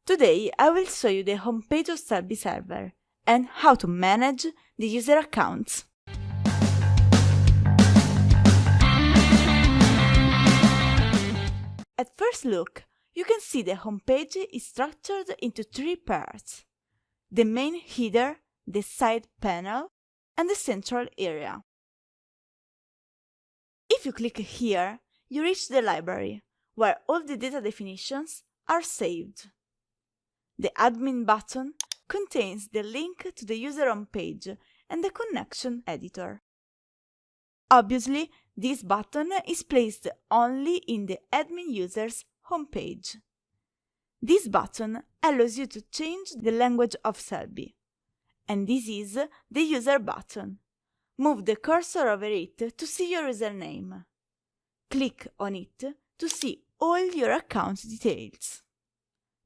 Today I will show you the homepage of SelfBi server and how to manage the user accounts. At first look, you can see the homepage is structured into three parts: the main header, the side panel, and the central area. If you click here, you reach the library, where all the data definitions are saved. The admin button contains the link to the user homepage and the connection editor. Obviously, this button is placed only in the admin user's homepage. This button allows you to change the language of SelfBi. And this is the user button. Move the cursor over it to see your username. Click on it to see all your account details.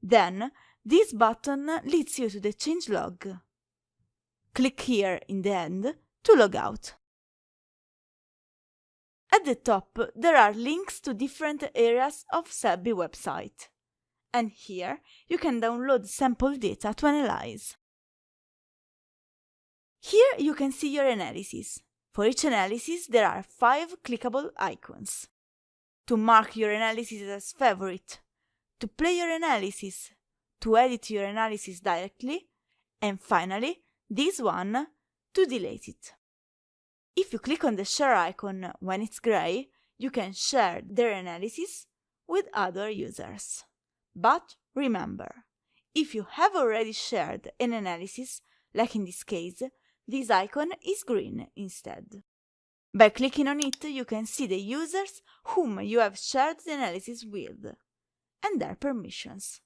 Then, this button leads you to the changelog. Click here in the end to log out. At the top, there are links to different areas of SelfBi website. And here, you can download sample data to analyze. Here you can see your analysis. For each analysis, there are 5 clickable icons. To mark your analysis as favorite, to play your analysis, to edit your analysis directly, and finally, this one, to delete it. If you click on the share icon when it's gray, you can share their analysis with other users. But remember, if you have already shared an analysis, like in this case, this icon is green instead. By clicking on it, you can see the users whom you have shared the analysis with, and their permissions.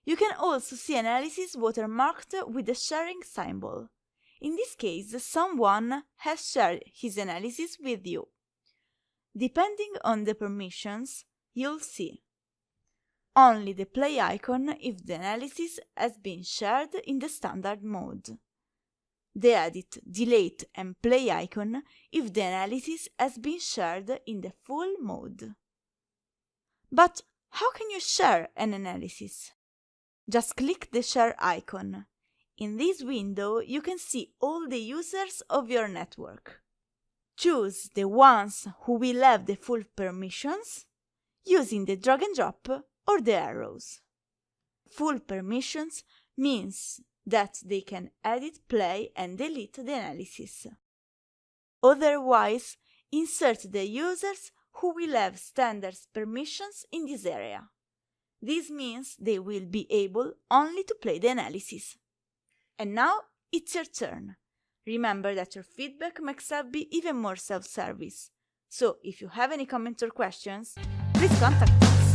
You can also see analysis watermarked with the sharing symbol. In this case, someone has shared his analysis with you. Depending on the permissions, you'll see only the play icon if the analysis has been shared in the standard mode. The edit, delete and play icon if the analysis has been shared in the full mode. But how can you share an analysis? Just click the share icon. In this window, you can see all the users of your network. Choose the ones who will have the full permissions using the drag and drop or the arrows. Full permissions means that they can edit, play, and delete the analysis. Otherwise, insert the users who will have standard permissions in this area. This means they will be able only to play the analysis. And now it's your turn. Remember that your feedback makes SelfBi even more self-service. So if you have any comments or questions, please contact us.